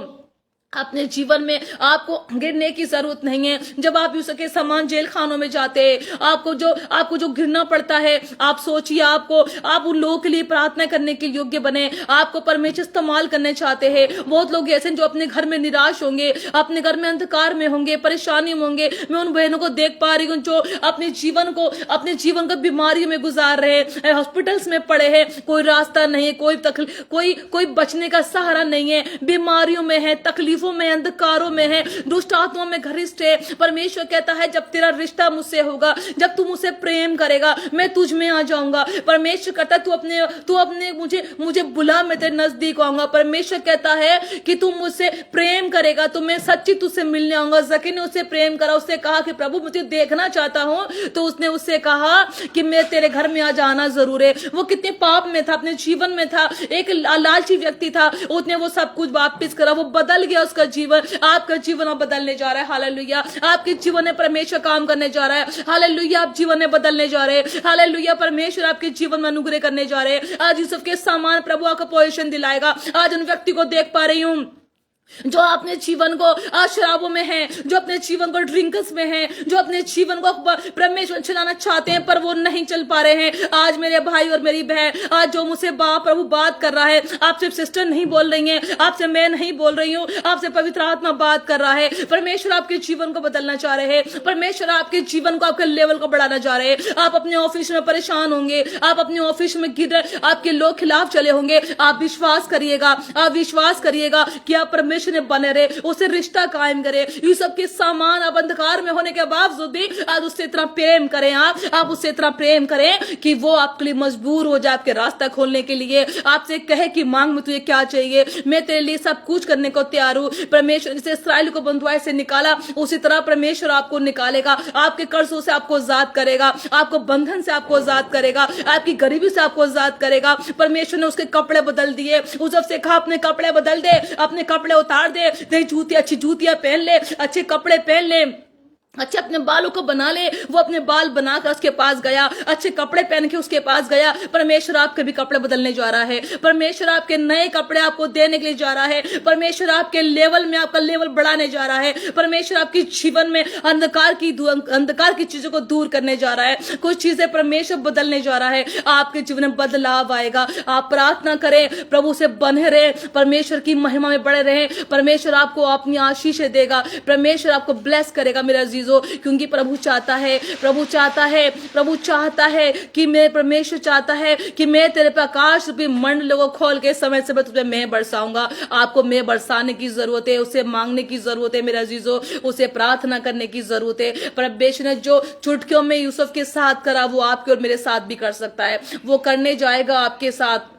अपने जीवन में आपको गिरने की जरूरत नहीं है। जब आप यूं के समान जेल खानों में जाते हैं, आपको जो गिरना पड़ता है, आप सोचिए आप उन लोगों के लिए प्रार्थना करने के योग्य बने। आपको परमेश्वर इस्तेमाल करने चाहते हैं। बहुत लोग ऐसे जो अपने घर में निराश होंगे, अपने घर में अंधकार में होंगे, परेशानी में होंगे। मैं उन बहनों को देख पा रही हूँ जो अपने जीवन को बीमारियों में गुजार रहे हैं, हॉस्पिटल्स में पड़े हैं, कोई रास्ता नहीं है, कोई बचने का सहारा नहीं है, बीमारियों में है, तकलीफ में, अंधकारों में है, दुष्ट आत्मा में घरिष्ठ है। परमेश्वर कहता है जब तेरा रिश्ता मुझसे होगा, जब तू मुझसे प्रेम करेगा, मैं तुझ में आ जाऊंगा। परमेश्वर कहता है तू अपने मुझे बुला, मैं तेरे नजदीक आऊंगा। परमेश्वर कहता है कि तू मुझसे प्रेम करेगा तो मैं सच्ची तुझसे मिलने आऊंगा। जकी ने उससे प्रेम करा, उससे कहा कि प्रभु मुझे देखना चाहता हूं, तो उसने उससे कहा कि मैं तेरे घर में आ जाना जरूर है। वो कितने पाप में था, अपने जीवन में था, एक लालची व्यक्ति था, उसने वो सब कुछ वापिस करा, वो बदल गया उसका जीवन। आपका जीवन अब बदलने जा रहा है। हालेलुया। आपके जीवन में परमेश्वर काम करने जा रहा है। हालेलुया। आप जीवन में बदलने जा रहे हैं। हालेलुया। परमेश्वर आपके जीवन में अनुग्रह करने जा रहे हैं। आज यूसुफ के समान प्रभु आपको पोजीशन दिलाएगा। आज उन व्यक्ति को देख पा रही हूं जो अपने जीवन को शराबों में है, जो अपने जीवन को ड्रिंक्स में है, जो अपने जीवन को परमेश्वर चलाना चाहते हैं पर वो नहीं चल पा रहे हैं। आज मेरे भाई और मेरी बहन, आज जो मुझसे प्रभु बात कर रहा है, आपसे सिस्टर नहीं बोल रही है, आपसे मैं नहीं बोल रही हूँ, आपसे पवित्र आत्मा बात कर रहा है। परमेश्वर आपके जीवन को बदलना चाह रहे हैं। परमेश्वर आपके जीवन को, आपके लेवल को बढ़ाना चाह रहे हैं। आप अपने ऑफिस में परेशान होंगे, आप अपने ऑफिस में आपके लोग खिलाफ चले होंगे, आप विश्वास करिएगा कि आप परमेश्वर ने बने रहे, उसे रिश्ता कायम करे। ये सब के सामान अब अंधकार में होने के बावजूद भी आज उससे इतना प्रेम करें, आप उससे इतना प्रेम करें कि वो आपके लिए मजबूर हो जाए आपके रास्ता खोलने के लिए। आपसे कहे कि मांग में तुझे क्या चाहिए, मैं तेरे लिए सब कुछ करने को तैयार हूं। परमेश्वर जैसे इस्राएल को बंधुआई से निकाला, उसी तरह परमेश्वर आपको निकालेगा। आपके कर्जों से आपको आजाद करेगा, आपको बंधन से आपको आजाद करेगा, आपकी गरीबी से आपको आजाद करेगा। परमेश्वर ने उसके कपड़े बदल दिए। यूसुफ से कहा अपने कपड़े बदल दे, अपने कपड़े उतार दे, अच्छी जूतियां पहन ले, अच्छे कपड़े पहन ले, अच्छे अपने बालों को बना ले। वो अपने बाल बनाकर उसके पास गया, अच्छे कपड़े पहन के उसके पास गया। परमेश्वर आपके भी कपड़े बदलने जा रहा है। परमेश्वर आपके नए कपड़े आपको देने के लिए जा रहा है। परमेश्वर आपके लेवल में आपका लेवल बढ़ाने जा रहा है। परमेश्वर आपके जीवन में अंधकार की चीजों को दूर करने जा रहा है। कुछ चीजें परमेश्वर बदलने जा रहा है। आपके जीवन में बदलाव आएगा। आप प्रार्थना करें, प्रभु से बने रहे, परमेश्वर की महिमा में बड़े रहे। परमेश्वर आपको अपनी आशीष देगा, परमेश्वर आपको ब्लेस करेगा मेरा अजीजों। क्योंकि प्रभु चाहता है कि मैं परमेश्वर चाहता है कि मैं तेरे पे आकाश रूपी मंडलों को खोल के समय समय तुझे मैं बरसाऊंगा। आपको मैं बरसाने की जरूरत है, उसे मांगने की जरूरत है मेरा अजीजों, उसे प्रार्थना करने की जरूरत है। परमेश्वर ने जो चुटकियों में यूसुफ के साथ करा वो आपके और मेरे साथ भी कर सकता है। वो करने जाएगा आपके साथ,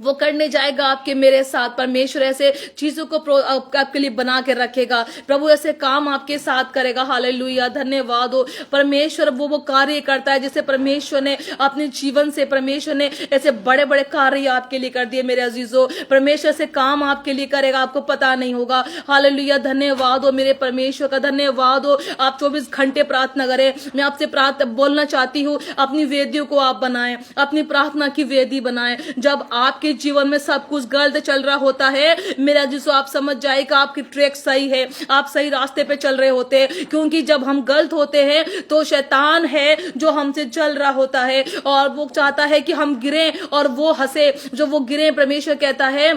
वो करने जाएगा आपके मेरे साथ। परमेश्वर ऐसे चीजों को आपके लिए बना के रखेगा। प्रभु ऐसे काम आपके साथ करेगा। हालेलुया। धन्यवाद हो परमेश्वर। वो कार्य करता है जिसे परमेश्वर ने अपने जीवन से, परमेश्वर ने ऐसे बड़े बड़े कार्य आपके लिए कर दिए मेरे अजीजों। परमेश्वर से काम आपके लिए करेगा, आपको पता नहीं होगा। हालेलुया। धन्यवाद हो मेरे परमेश्वर का, धन्यवाद हो। आप 24 घंटे प्रार्थना करें। मैं आपसे बोलना चाहती हूँ, अपनी वेदियों को आप बनाएं, अपनी प्रार्थना की वेदी बनाएं। जब आपके जीवन में सब कुछ गलत चल रहा होता है मेरा जिसो, आप समझ जाए कि आपकी ट्रैक सही है, आप सही रास्ते पे चल रहे होते हैं। क्योंकि जब हम गलत होते हैं तो शैतान है जो हमसे चल रहा होता है और वो चाहता है कि हम गिरें और वो हंसे। जो वो गिरे, परमेश्वर कहता है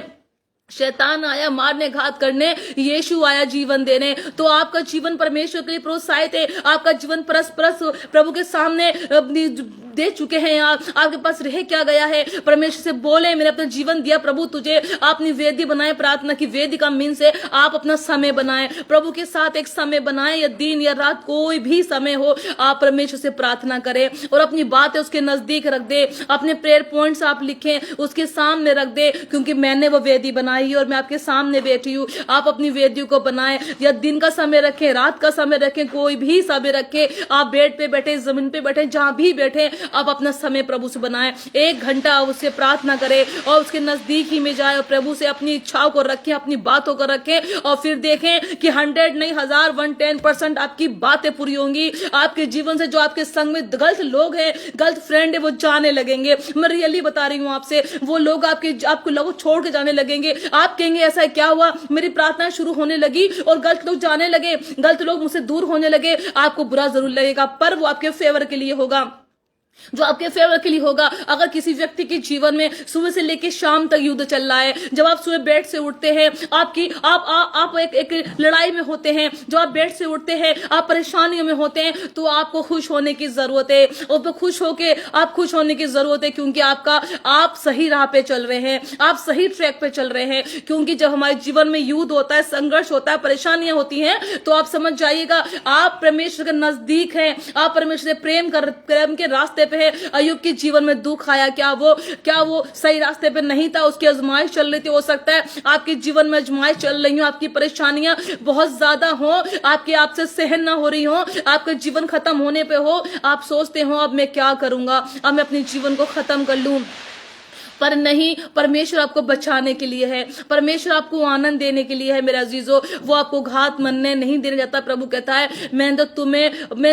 शैतान आया मारने, घात करने, यीशु आया जीवन देने। तो आपका जीवन परमेश्वर के लिए प्रोत्साहित है। आपका जीवन परस्पर प्रभु के सामने दे चुके हैं। आपके पास रह क्या गया है? परमेश्वर से बोले, मैंने अपना जीवन दिया प्रभु तुझे। अपनी वेदी बनाए, प्रार्थना की वेदी का मीन से आप अपना समय बनाए, प्रभु के साथ एक समय बनाए, या दिन या रात कोई भी समय हो, आप परमेश्वर से प्रार्थना करें और अपनी बातें उसके नजदीक रख दे। अपने प्रेयर पॉइंट्स आप लिखें, उसके सामने रख दे, क्योंकि मैंने वो वेदी बनाई और मैं आपके सामने बैठी हूँ। आप अपनी वेदियों को बनाएं, या दिन का समय रखें, रात का समय रखें, कोई भी समय रखें। आप बेड पे बैठे, जमीन पे बैठे, जहां भी बैठे, आप अपना समय प्रभु से बनाएं, 1 घंटा उससे प्रार्थना करें और उसके नजदीक ही में जाए और प्रभु से अपनी इच्छाओं को रखें, अपनी बातों को रखें और फिर देखें कि 100 नहीं 1000 110% आपकी बातें पूरी होंगी। आपके जीवन से जो आपके संग में गलत लोग हैं, गलत फ्रेंड है, वो जाने लगेंगे। मैं रियली बता रही हूं आपसे, वो लोग आपको लोगों छोड़ के जाने लगेंगे। आप कहेंगे ऐसा क्या हुआ, मेरी प्रार्थना शुरू होने लगी और गलत लोग जाने लगे, गलत लोग मुझसे दूर होने लगे। आपको बुरा जरूर लगेगा पर वो आपके फेवर के लिए होगा, जो आपके फेवर के लिए होगा। अगर किसी व्यक्ति के जीवन में सुबह से लेकर शाम तक युद्ध चल रहा है, जब आप सुबह बेड से उठते हैं, आप एक लड़ाई में होते हैं, जब आप बेड से उठते हैं आप परेशानियों में होते हैं, तो आपको खुश होने की जरूरत है। और तो आप खुश होने की जरूरत है, क्योंकि आप सही राह पे चल रहे हैं, आप सही ट्रैक पे चल रहे हैं। क्योंकि जब हमारे जीवन में युद्ध होता है, संघर्ष होता है, परेशानियां होती हैं, तो आप समझ जाइएगा आप परमेश्वर के नजदीक हैं, आप परमेश्वर से प्रेम के रास्ते पे है। अय्यूब के जीवन में दुख आया, क्या वो सही रास्ते पे नहीं था, उसकी आजमाइश चल रही थी। हो सकता है आपके जीवन में आजमाइश चल रही हो, आपकी परेशानियां बहुत ज्यादा हो, आपसे सहन ना हो रही हो, आपका जीवन खत्म होने पे हो, आप सोचते हो अब मैं क्या करूंगा, अब मैं अपने जीवन को खत्म कर लूं। पर नहीं, परमेश्वर आपको बचाने के लिए है, परमेश्वर आपको आनंद देने के लिए है मेरे अजीजों। वो आपको घात मनने नहीं देने जाता। प्रभु कहता है मैं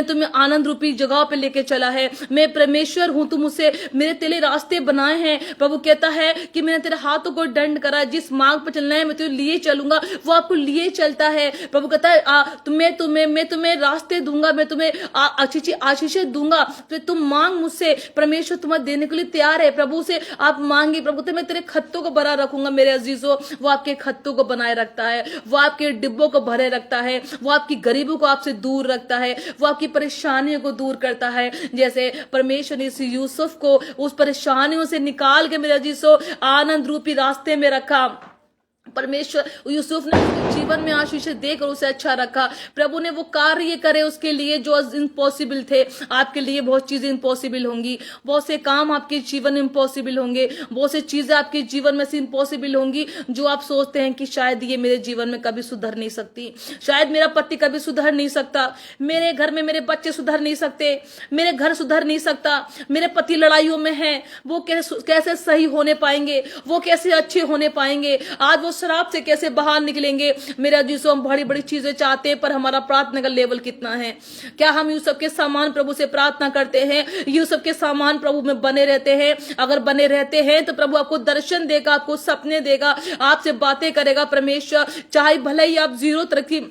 तुम्हें आनंद रूपी जगह पे लेके चला है, मैं परमेश्वर हूं, तुम मुझसे मेरे तेरे रास्ते बनाए हैं। प्रभु कहता है कि मैंने तेरे हाथों को दंड करा, जिस मार्ग पर चलना है मैं तुझे लिए चलूंगा, वो आपको लिए चलता है। प्रभु कहता है मैं तुम्हें रास्ते दूंगा, मैं तुम्हें अच्छी आशीषें दूंगा, तो तुम मांग मुझसे। परमेश्वर तुम्हें देने के लिए तैयार है। प्रभु से आप मांगी, प्रभु तो मैं तेरे खत्तों को भरा रखूंगा मेरे अजीजों। वो आपके खत्तों को बनाए रखता है, वो आपके डिब्बों को भरे रखता है, वो आपकी गरीबों को आपसे दूर रखता है, वो आपकी परेशानियों को दूर करता है। जैसे परमेश्वर ने इस यूसुफ को उस परेशानियों से निकाल के मेरे अजीजों आनंद रूपी रास्ते में रखा। परमेश्वर यूसुफ ने उसके जीवन में आशीष देकर उसे अच्छा रखा। प्रभु ने वो कार्य करे उसके लिए जो इम्पॉसिबल थे। आपके लिए बहुत चीजें इम्पॉसिबल होंगी, बहुत से काम आपके जीवन में इम्पॉसिबल होंगे, बहुत से चीजें आपके जीवन में से इम्पॉसिबल होंगी जो आप सोचते हैं कि शायद ये मेरे जीवन में कभी सुधर नहीं सकती, शायद मेरा पति कभी सुधर नहीं सकता, मेरे घर में मेरे बच्चे सुधर नहीं सकते, मेरे घर सुधर नहीं सकता, मेरे पति लड़ाइयों में है, वो कैसे सही होने पाएंगे, वो कैसे अच्छे होने पाएंगे, आज वो शराब से कैसे बाहर निकलेंगे। मेरा जिसो हम बड़ी बड़ी चीजें चाहते हैं, पर हमारा प्रार्थना का लेवल कितना है? क्या हम यूसुफ के समान प्रभु से प्रार्थना करते हैं? यूसुफ के समान प्रभु में बने रहते हैं? अगर बने रहते हैं तो प्रभु आपको दर्शन देगा, आपको सपने देगा, आपसे बातें करेगा परमेश्वर। चाहे भले ही आप 0 तरक्की,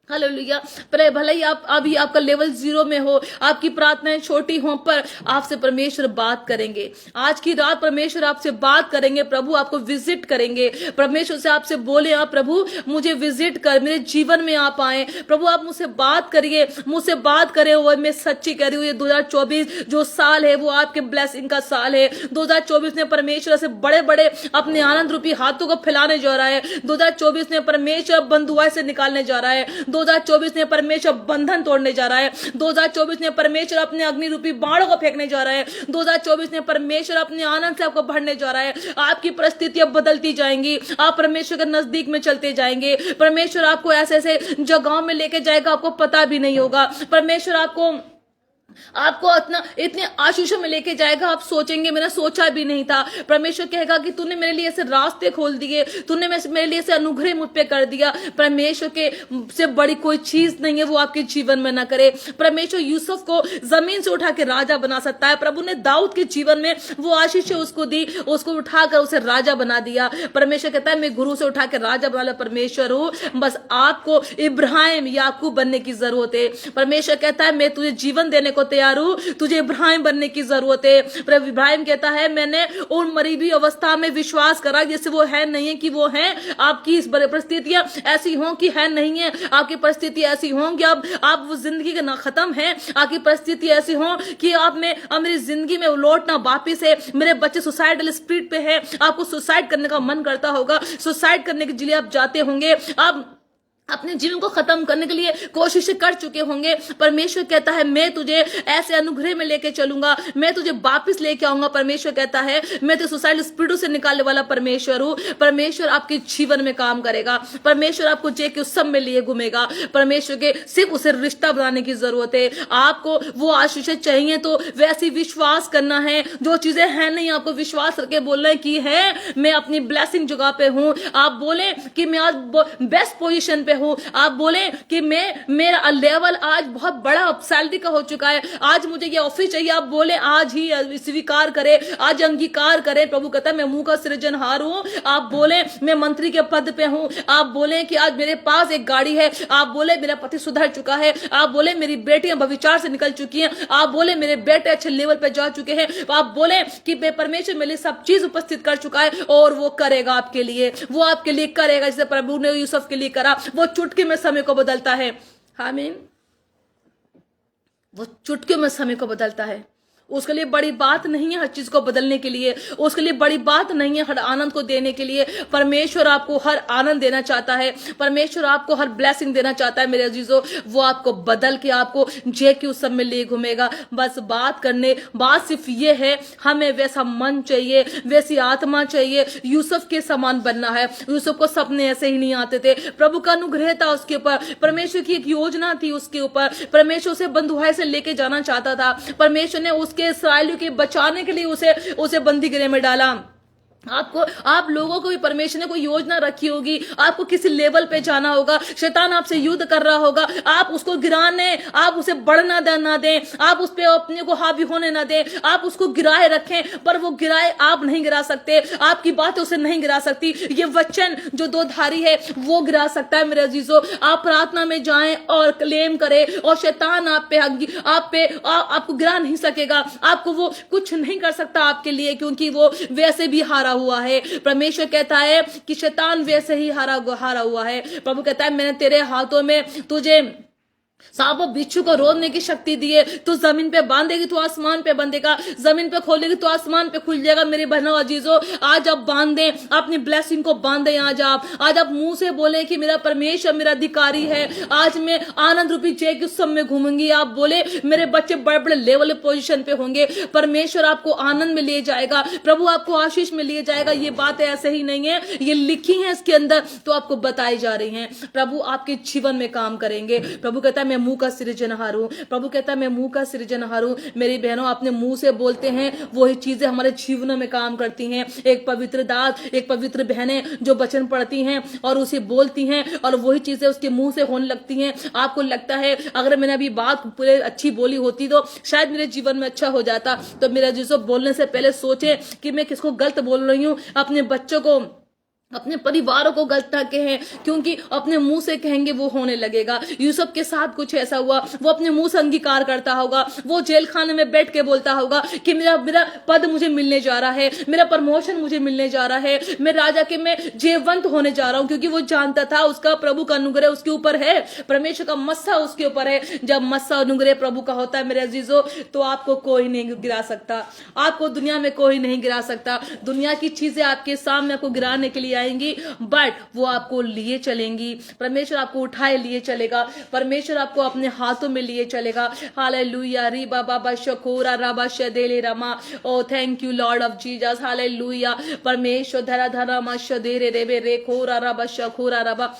हालेलुया, पर भले ही अभी आपका लेवल 0 में हो, आपकी प्रार्थनाएं छोटी हो, पर आपसे परमेश्वर बात करेंगे। आज की रात परमेश्वर आपसे बात करेंगे, प्रभु आपको विजिट करेंगे। परमेश्वर से आपसे बोले आप प्रभु मुझे विजिट कर, मेरे जीवन में आप आए, प्रभु आप मुझसे बात करिए, मुझसे बात करें। वो मैं सच्ची कह रही हूँ, ये 2024 जो साल है वो आपके ब्लेसिंग का साल है। 2024 ने परमेश्वर से बड़े बड़े अपने आनंद रूपी हाथों को फैलाने जा रहा है। 2024 ने परमेश्वर बंधुआई से निकालने जा रहा है। 2024 ने परमेश्वर बंधन तोड़ने जा रहा है। 2024 ने परमेश्वर अपने अग्नि रूपी बाणों को फेंकने जा रहा है। 2024 ने परमेश्वर अपने आनंद से आपको भरने जा रहा है। आपकी परिस्थितियां बदलती जाएंगी, आप परमेश्वर के नजदीक में चलते जाएंगे। परमेश्वर आपको ऐसे ऐसे जगहों में लेके जाएगा, आपको पता भी नहीं होगा। परमेश्वर आपको इतने आशीषों में लेके जाएगा, आप सोचेंगे मैंने सोचा भी नहीं था। परमेश्वर कहेगा कि तूने मेरे लिए ऐसे रास्ते खोल दिए, तूने मेरे लिए ऐसे अनुग्रह मुझ पे कर दिया। परमेश्वर के से बड़ी कोई चीज नहीं है वो आपके जीवन में ना करे। परमेश्वर यूसुफ को जमीन से उठा के राजा बना सकता है। प्रभु ने दाऊद के जीवन में वो आशीष उसको दी, उसको उठाकर उसे राजा बना दिया। परमेश्वर कहता है मैं गुरु से उठा के राजा बना परमेश्वर हूं, बस आपको इब्राहिम याकूब बनने की जरूरत है। परमेश्वर कहता है मैं तुझे जीवन देने को तैयार हूं, तुझे इब्राहिम बनने की जरूरत है। पर इब्राहिम कहता है मैंने उन मरी हुई अवस्था में विश्वास करा जैसे वो है नहीं है कि वो है। आपकी इस परिस्थितियां ऐसी हों कि है नहीं है, आपकी परिस्थिति ऐसी हों कि आप वो जिंदगी के ना खत्म है, आपकी परिस्थिति ऐसी हो कि आप में मेरी जिंदगी में लौटना वापिस है, मेरे बच्चे सुसाइडल स्पिरिट पे है, आपको सुसाइड करने का मन करता होगा, सुसाइड करने के लिए आप जाते होंगे। आप अपने जीवन को खत्म करने के लिए कोशिश कर चुके होंगे, परमेश्वर कहता है मैं तुझे ऐसे अनुग्रह में लेके चलूंगा, मैं तुझे वापस लेके आऊंगा। परमेश्वर कहता है मैं तो सुसाइडल स्पिरिट से निकालने वाला परमेश्वर हूं। परमेश्वर आपके जीवन में काम करेगा, परमेश्वर आपको जे के उस सब में लिए घूमेगा। परमेश्वर के सिर्फ उसे रिश्ता बनाने की जरूरत है। आपको वो आशीष चाहिए तो वैसी विश्वास करना है, जो चीजें हैं नहीं आपको विश्वास करके बोलना है कि है मैं अपनी ब्लेसिंग जगह पे हूं। आप बोले कि मैं आज बेस्ट पोजीशन पे हूं, आप बोले कि मेरा लेवल आज बहुत बड़ा सैलरी का हो चुका है, आज मुझे ये ऑफिस चाहिए, आप बोले आज ही स्वीकार करें, आज अंगीकार करें। प्रभु कहता है मैं मुंह का सृजनहार हूं। आप बोले मैं मंत्री के पद पे हूं, आप बोले कि आज मेरे पास एक गाड़ी है, आप बोले मेरा पति सुधर चुका है, आप बोले मेरी बेटियां भविचार से निकल चुकी हैं, आप बोले मेरे बेटे अच्छे लेवल पे जा चुके हैं, आप बोले कि परमेश्वर मेरे लिए सब चीज उपस्थित कर चुका है और वो करेगा आपके लिए, वो आपके लिए करेगा। जैसे प्रभु ने यूसुफ के लिए करा, वो चुटकी में समय को बदलता है। आमीन। वो चुटकी में समय को बदलता है। उसके लिए बड़ी बात नहीं है हर चीज को बदलने के लिए, उसके लिए बड़ी बात नहीं है हर आनंद को देने के लिए। परमेश्वर आपको हर आनंद देना चाहता है, परमेश्वर आपको हर ब्लेसिंग देना चाहता है मेरे अजीजों। वो आपको बदल के आपको जे के उस सब में ले घूमेगा। बस बात सिर्फ ये है, हमें वैसा मन चाहिए, वैसी आत्मा चाहिए। यूसुफ के समान बनना है। यूसुफ को सपने ऐसे ही नहीं आते थे, प्रभु का अनुग्रह था उसके ऊपर, परमेश्वर की एक योजना थी उसके ऊपर, परमेश्वर उसे बंधुआई से लेके जाना चाहता था। परमेश्वर ने उसके इस्राएलियों के बचाने के लिए उसे बंदी गृह में डाला। आप लोगों को भी परमेश्वर ने कोई योजना रखी होगी, आपको किसी लेवल पे जाना होगा, शैतान आपसे युद्ध कर रहा होगा, आप उसको गिराने, आप उसे बढ़ना ना दें, आप उस पे अपने को हावी होने ना दें, आप उसको गिराए रखें, पर वो गिराए आप नहीं गिरा सकते, आपकी बातें उसे नहीं गिरा सकती। ये वचन जो दो धारी है वो गिरा सकता है मेरे अजीजों। आप प्रार्थना में जाएं और क्लेम करें और शैतान आपको गिरा नहीं सकेगा, आपको वो कुछ नहीं कर सकता आपके लिए, क्योंकि वो वैसे भी हारा हुआ है। परमेश्वर कहता है कि शैतान वैसे ही हारा हुआ है। प्रभु कहता है मैंने तेरे हाथों में तुझे सांप और बिच्छू को रोकने की शक्ति दी है। तू जमीन पे बांधेगी तो आसमान पे बंधेगा, जमीन पे खोलेगी तो आसमान पे खुल जाएगा। मेरे बहनों अजीजों, आज आप बांधे अपनी ब्लेसिंग को, बांधे आज आप मुंह से बोले कि मेरा परमेश्वर मेरा अधिकारी है, आज मैं आनंद रूपी जय के उत्सव में घूमूंगी। आप बोले मेरे बच्चे बड़े बड़े लेवल पोजीशन पे होंगे, परमेश्वर आपको आनंद में ले जाएगा, प्रभु आपको आशीष में ले जाएगा। ये बातें ऐसे ही नहीं है, ये लिखी है इसके अंदर, तो आपको बताई जा रही है। प्रभु आपके जीवन में काम करेंगे। प्रभु कहता है मैं मुंह का सृजनहार हूं। प्रभु कहता है मैं मुंह का सृजनहार हूं। मेरी बहनों, अपने मुंह से बोलते हैं वही चीजें हमारे जीवनों में काम करती हैं। एक पवित्र दास, एक पवित्र बहनें जो वचन पढ़ती हैं और उसे बोलती हैं और वही चीजें उसके मुंह से होने लगती हैं। आपको लगता है अगर मैंने अभी बात पूरे अच्छी बोली होती तो शायद मेरे जीवन में अच्छा हो जाता। तो मेरा जिसको बोलने से पहले सोचे कि मैं किसको गलत बोल रही हूं, अपने बच्चों को, अपने परिवारों को गलत ना कहें, क्योंकि अपने मुंह से कहेंगे वो होने लगेगा। यूसुफ के साथ कुछ ऐसा हुआ, वो अपने मुंह से अंगीकार करता होगा, वो जेल खाने में बैठ के बोलता होगा कि मेरा पद मुझे मिलने जा रहा है, मेरा प्रमोशन मुझे मिलने जा रहा है, मैं राजा के मैं जयवंत होने जा रहा हूं, क्योंकि वो जानता था उसका प्रभु का अनुग्रह उसके ऊपर है, परमेश्वर का मस्सा उसके ऊपर है। जब मस्सा अनुग्रह प्रभु का होता है मेरे अजीजों, तो आपको कोई नहीं गिरा सकता, आपको दुनिया में कोई नहीं गिरा सकता। दुनिया की चीजें आपके सामने आपको गिराने के लिए आएंगी, बट वो आपको लिए चलेंगी। परमेश्वर आपको उठाए लिए चलेगा, परमेश्वर आपको अपने हाथों में लिए चलेगा। हालेलुया। री बाबा शकोरा रबा शदेले रमा। Oh thank you Lord of Jesus. Hallelujah. परमेश्वर धरा धरा मश देरे रेबे रे खोरा रबा शकोरा रबा।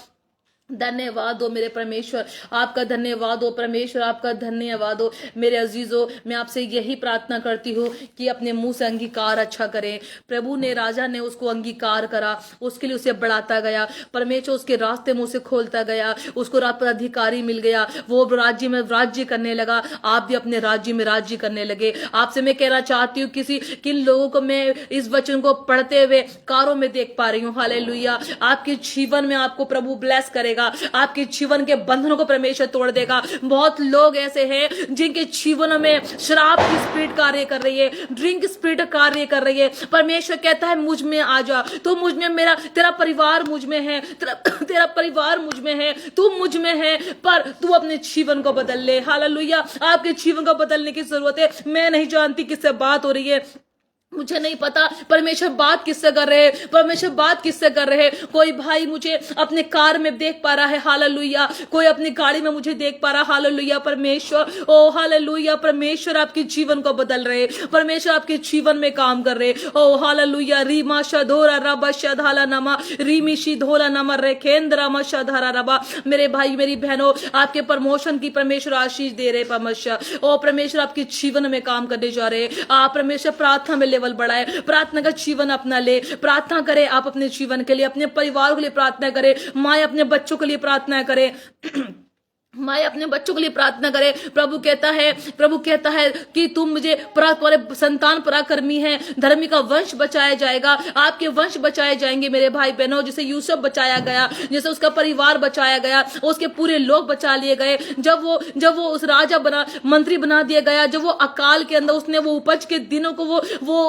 धन्यवाद हो मेरे परमेश्वर, आपका धन्यवाद हो परमेश्वर, आपका धन्यवाद हो। मेरे अजीजों, मैं आपसे यही प्रार्थना करती हूँ कि अपने मुंह से अंगीकार अच्छा करें। प्रभु ने, राजा ने उसको अंगीकार करा, उसके लिए उसे बढ़ाता गया, परमेश्वर उसके रास्ते में उसे खोलता गया, उसको अधिकारी मिल गया, वो राज्य में राज्य करने लगा। आप भी अपने राज्य में राज्य करने लगे। आपसे मैं कहना चाहती हूँ, किन लोगों को मैं इस वचन को पढ़ते हुए कारों में देख पा रही हूँ। हालेलुया। आपके जीवन में आपको प्रभु ब्लेस करेगा, आपके जीवन के बंधनों को परमेश्वर तोड़ देगा। बहुत लोग ऐसे हैं जिनके जीवन में शराब की स्पिरिट कार्य कर रही है, ड्रिंक स्पिरिट कार्य कर रही है। परमेश्वर कहता है मुझ में आ जा, तो मुझ में तेरा परिवार मुझ में है, तेरा परिवार मुझ में है, तू मुझ में है, पर तू अपने जीवन को बदल ले। हालेलुया। आपके जीवन को बदलने की जरूरत है। मैं नहीं जानती किससे बात हो रही है, मुझे नहीं पता परमेश्वर बात किससे कर रहे हैं, परमेश्वर बात किससे कर रहे हैं। कोई भाई मुझे अपने कार में देख पा रहा है, हालेलुया। कोई अपनी गाड़ी में मुझे देख पा रहा, हालेलुया। परमेश्वर, ओ हालेलुया, परमेश्वर आपके जीवन को बदल रहे, परमेश्वर आपके जीवन में काम कर रहे, ओ हालेलुया। रीमा शधोरा रबा शधाला नमा रीमी शिधोला नमा रेखेंद्र मा शधारा रबा। मेरे भाई मेरी बहनों, आपके प्रमोशन की परमेश्वर आशीष दे रहे परमेश्वर। ओ परमेश्वर आपके जीवन में काम करने जा रहे। आप परमेश्वर प्रार्थना में लेवल बढ़ाए, प्रार्थना का जीवन अपना ले, प्रार्थना करें आप अपने जीवन के लिए, अपने परिवार के लिए प्रार्थना करें, माँ अपने बच्चों के लिए प्रार्थना करें माए अपने बच्चों के लिए प्रार्थना करे। प्रभु कहता है कि तुम मुझे तुम्हारे संतान पराक्रमी है, धर्मी का वंश बचाया जाएगा, आपके वंश बचाए जाएंगे मेरे भाई बहनों। जैसे यूसुफ बचाया गया, जैसे उसका परिवार बचाया गया, उसके पूरे लोग बचा लिए गए। जब वो उस राजा बना, मंत्री बना दिया गया, जब वो अकाल के अंदर उसने वो उपज के दिनों को वो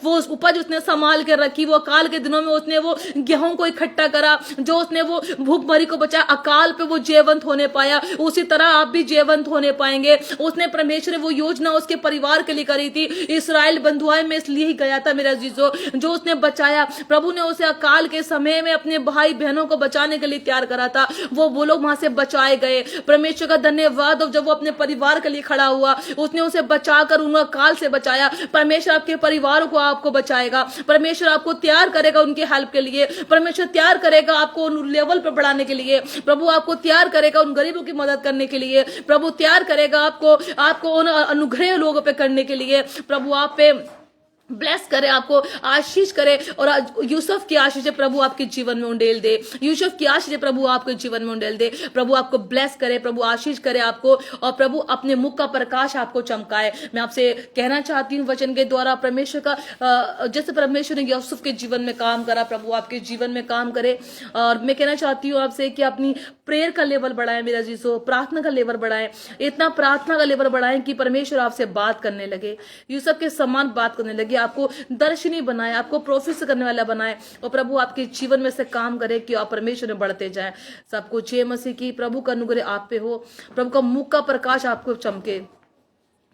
उस उपज उसने संभाल के रखी, वो अकाल के दिनों में उसने वो गेहूं को इकट्ठा करा, जो उसने वो भूखमरी को बचाया, अकाल पे वो जयवंत होने पाया। उसी तरह आप भी जयवंत होने पाएंगे। उसने परमेश्वर ने वो योजना उसके परिवार के लिए करी थी। इस्राएल बंधुआई में इसलिए ही गया था मेरा जीजो, जो उसने बचाया। प्रभु ने उसे अकाल के समय में अपने भाई बहनों को बचाने के लिए तैयार करा था। वो लोग वहां से बचाए गए। परमेश्वर का धन्यवाद। जब वो अपने परिवार के लिए खड़ा हुआ, उसने उसे बचाकर उन अकाल से बचाया। परमेश्वर आपके परिवार को आपको बचाएगा, परमेश्वर आपको तैयार करेगा उनके हेल्प के लिए, परमेश्वर तैयार करेगा आपको उन लेवल पर बढ़ाने के लिए, प्रभु आपको तैयार करेगा उन गरीबों की मदद करने के लिए, प्रभु तैयार करेगा आपको उन अनुग्रह लोगों पे करने के लिए। प्रभु आप पे ब्लेस करे, आपको आशीष करे, और यूसुफ की आशीष प्रभु आपके जीवन में उंडेल दे। यूसुफ की आशीष प्रभु आपके जीवन में उंडेल दे। प्रभु आपको ब्लेस करे, प्रभु आशीष करे आपको, और प्रभु अपने मुख का प्रकाश आपको चमकाए। मैं आपसे कहना चाहती हूँ वचन के द्वारा, परमेश्वर का जैसे परमेश्वर ने यूसुफ के जीवन में काम करा, प्रभु आपके जीवन में काम करे। और मैं कहना चाहती हूँ आपसे कि अपनी प्रेयर का लेवल बढ़ाएं मेरा जीसो, प्रार्थना का लेवल बढ़ाएं, इतना प्रार्थना का लेवल बढ़ाएं कि परमेश्वर आपसे बात करने लगे, यूसुफ के समान बात करने लगे, आपको दर्शनी बनाए, आपको प्रोफेस करने वाला बनाए, और प्रभु आपके जीवन में से काम करे कि आप परमेश्वर में बढ़ते जाएं। सब कुछ जय मसीह की। प्रभु का अनुग्रह आप पे हो, प्रभु का मुख का प्रकाश आपको चमके।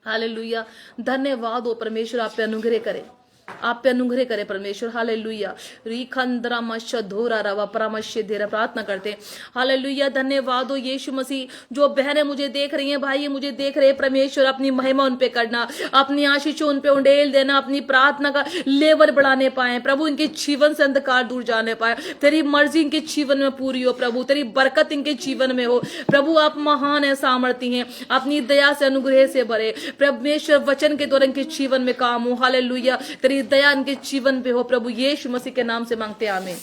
हालेलुया। धन्यवाद हो परमेश्वर, आप पे अनुग्रह करे, आप पे अनुग्रह करे परमेश्वर। हालेलुया। रिखंद्रा मशधोरा रवा परामश्य धेरा। प्रार्थना करते। हालेलुया। धन्यवाद हो यीशु मसीह। जो बहनें मुझे देख रही हैं, भाई मुझे देख रहे हैं, परमेश्वर अपनी महिमा उन पे करना, अपनी आशीष उन पे उंडेल देना, अपनी प्रार्थना का लेवल बढ़ाने पाए प्रभु, इनके जीवन से अंधकार दूर जाने पाए, तेरी मर्जी इनके जीवन में पूरी हो प्रभु, तेरी बरकत इनके जीवन में हो प्रभु। आप महान है, सामर्थी हैं, अपनी दया से अनुग्रह से भरे परमेश्वर, वचन के द्वारा इनके जीवन में काम हो। हालेलुया। तेरी दया इनके जीवन पे हो प्रभु, यीशु मसीह के नाम से मांगते आमीन।